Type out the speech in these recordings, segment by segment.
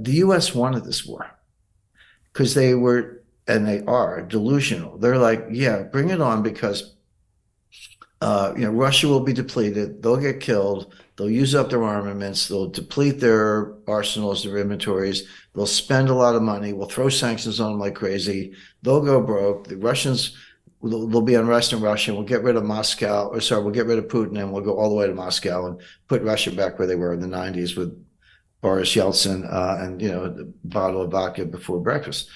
the U.S. wanted this war because they were, and they are, delusional. They're like, yeah, bring it on because Russia will be depleted. They'll get killed. They'll use up their armaments. They'll deplete their arsenals, their inventories. They'll spend a lot of money. We'll throw sanctions on them like crazy. They'll go broke. The Russians, there'll be unrest in Russia. We'll get rid of Moscow, or sorry, we'll get rid of Putin, and we'll go all the way to Moscow and put Russia back where they were in the 90s with Boris Yeltsin and a bottle of vodka before breakfast.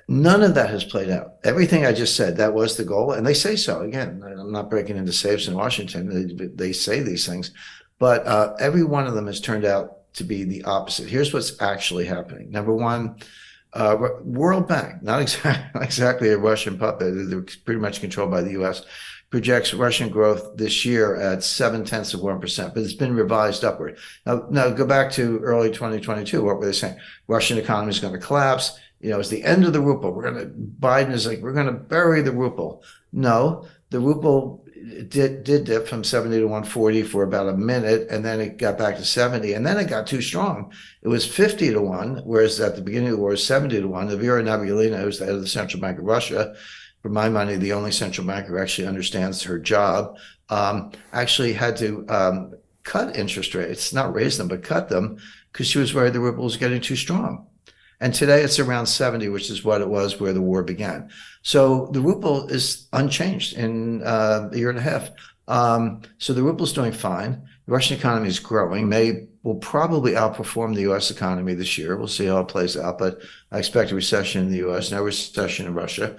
None of that has played out. Everything I just said, that was the goal. And they say so. Again, I'm not breaking into safes in Washington. They say these things. But every one of them has turned out to be the opposite. Here's what's actually happening. Number one, World Bank, not exactly a Russian puppet. They're pretty much controlled by the U.S., projects Russian growth this year at 0.7%, but it's been revised upward. Now go back to early 2022. What were they saying? Russian economy is going to collapse. It's the end of the ruble. Biden is like, we're going to bury the ruble. No, the ruble did dip from 70 to 140 for about a minute, and then it got back to 70, and then it got too strong. It was 50 to 1, whereas at the beginning of the war it was 70 to 1. Elvira Nabiullina, who's the head of the Central Bank of Russia, for my money, the only central banker who actually understands her job, actually had to cut interest rates, not raise them, but cut them, because she was worried the ruble was getting too strong. And today it's around 70, which is what it was where the war began. So the ruble is unchanged in a year and a half. So the ruble is doing fine. The Russian economy is growing. Will probably outperform the U.S. economy this year. We'll see how it plays out, but I expect a recession in the U.S., no recession in Russia.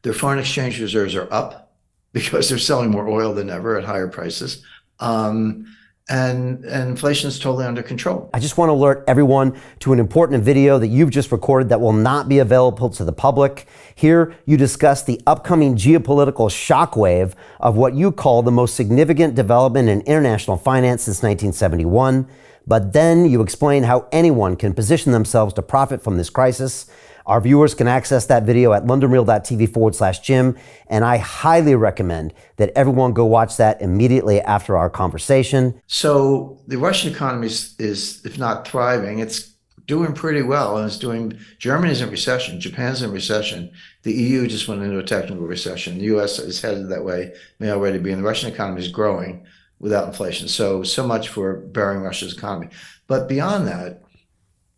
Their foreign exchange reserves are up because they're selling more oil than ever at higher prices. And inflation is totally under control. I just want to alert everyone to an important video that you've just recorded that will not be available to the public. Here, you discuss the upcoming geopolitical shockwave of what you call the most significant development in international finance since 1971. But then you explain how anyone can position themselves to profit from this crisis. Our viewers can access that video at londonreal.tv/Jim, and I highly recommend that everyone go watch that immediately after our conversation. So the Russian economy is, if not thriving, it's doing pretty well, and Germany's in recession, Japan's in recession, the EU just went into a technical recession, the US is headed that way, may already be, and the Russian economy is growing without inflation. So much for burying Russia's economy. But beyond that,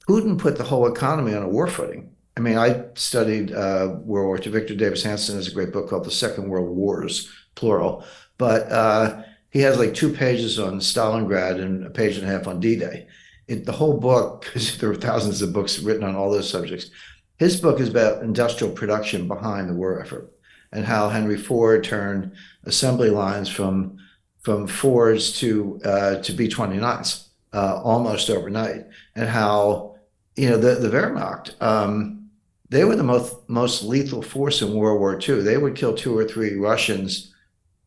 Putin put the whole economy on a war footing. I mean, I studied World War II. Victor Davis Hanson has a great book called The Second World Wars, plural. But he has like 2 pages on Stalingrad and a page and a half on D-Day. The whole book, because there are thousands of books written on all those subjects, his book is about industrial production behind the war effort and how Henry Ford turned assembly lines from Fords to B-29s almost overnight, and how the Wehrmacht. They were the most lethal force in World War II. They would kill 2 or 3 Russians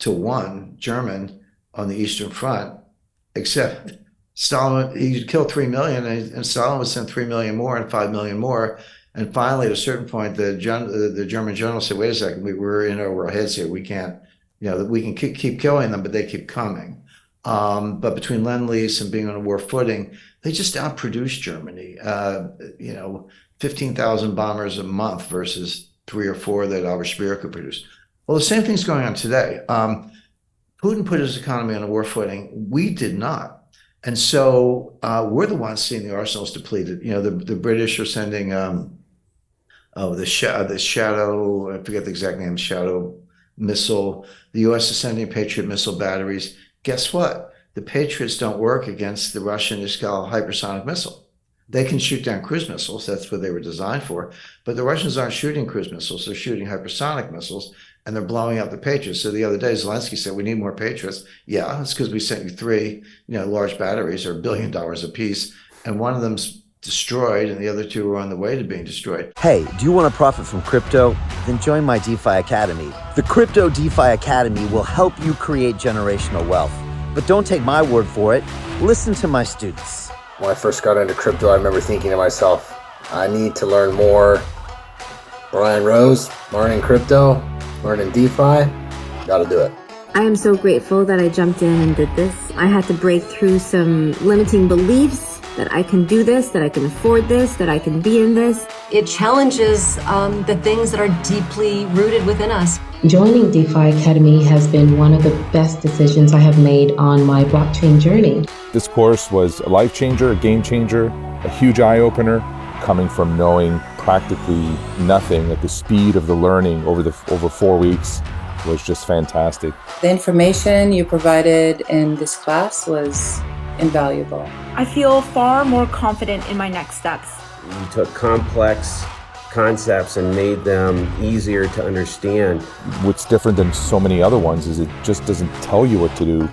to 1 German on the Eastern Front, except Stalin, he'd kill 3 million, and Stalin would send 3 million more and 5 million more. And finally, at a certain point, the German general said, wait a second, we're in over our heads here. We can't, we can keep killing them, but they keep coming. But between Lend-Lease and being on a war footing, they just outproduced Germany. 15,000 bombers a month versus 3 or 4 that Speer could produce. Well, the same thing's going on today. Putin put his economy on a war footing. We did not. And so we're the ones seeing the arsenals depleted. The British are sending the Shadow, I forget the exact name, Shadow missile. The U.S. is sending Patriot missile batteries. Guess what? The Patriots don't work against the Russian Iskal hypersonic missile. They can shoot down cruise missiles. That's what they were designed for. But the Russians aren't shooting cruise missiles. They're shooting hypersonic missiles, and they're blowing up the Patriots. So the other day, Zelensky said, we need more Patriots. Yeah, it's because we sent you 3, large batteries, or $1 billion a piece, and one of them's destroyed, and the other 2 are on the way to being destroyed. Hey, do you want to profit from crypto? Then join my DeFi Academy. The Crypto DeFi Academy will help you create generational wealth. But don't take my word for it. Listen to my students. When I first got into crypto, I remember thinking to myself, I need to learn more. Brian Rose, learning crypto, learning DeFi, gotta do it. I am so grateful that I jumped in and did this. I had to break through some limiting beliefs that I can do this, that I can afford this, that I can be in this. It challenges the things that are deeply rooted within us. Joining DeFi Academy has been one of the best decisions I have made on my blockchain journey. This course was a life changer, a game changer, a huge eye-opener, coming from knowing practically nothing at the speed of the learning over 4 weeks was just fantastic. The information you provided in this class was invaluable. I feel far more confident in my next steps. You took complex concepts and made them easier to understand. What's different than so many other ones is it just doesn't tell you what to do.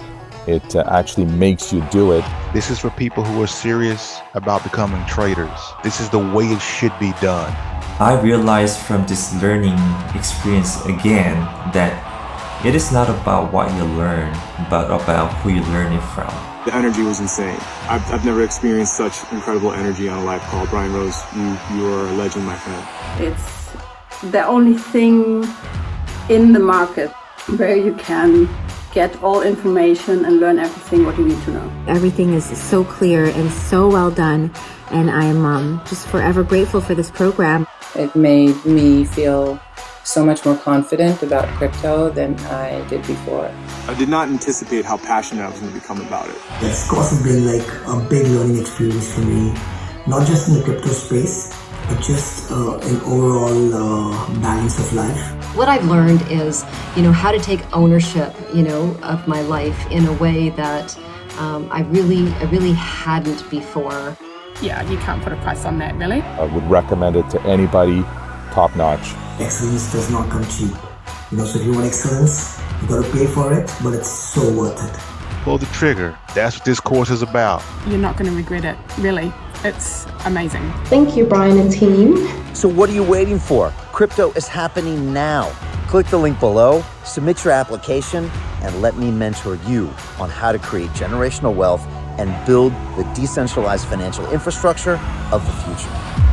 It actually makes you do it. This is for people who are serious about becoming traders. This is the way it should be done. I realized from this learning experience again that it is not about what you learn, but about who you learn it from. The energy was insane. I've never experienced such incredible energy on a live call. Brian Rose, you are a legend, my friend. It's the only thing in the market where you can get all information and learn everything what you need to know. Everything is so clear and so well done, and I'm just forever grateful for this program. It made me feel so much more confident about crypto than I did before. I did not anticipate how passionate I was going to become about it. This course has been like a big learning experience for me, not just in the crypto space, but just an overall balance of life. What I've learned is, how to take ownership, of my life in a way that I really hadn't before. Yeah, you can't put a price on that, really. I would recommend it to anybody, top notch. Excellence does not come cheap. So if you want excellence, you gotta pay for it, but it's so worth it. Pull the trigger. That's what this course is about. You're not going to regret it, really. It's amazing. Thank you, Brian and team. So what are you waiting for? Crypto is happening now. Click the link below, submit your application, and let me mentor you on how to create generational wealth and build the decentralized financial infrastructure of the future.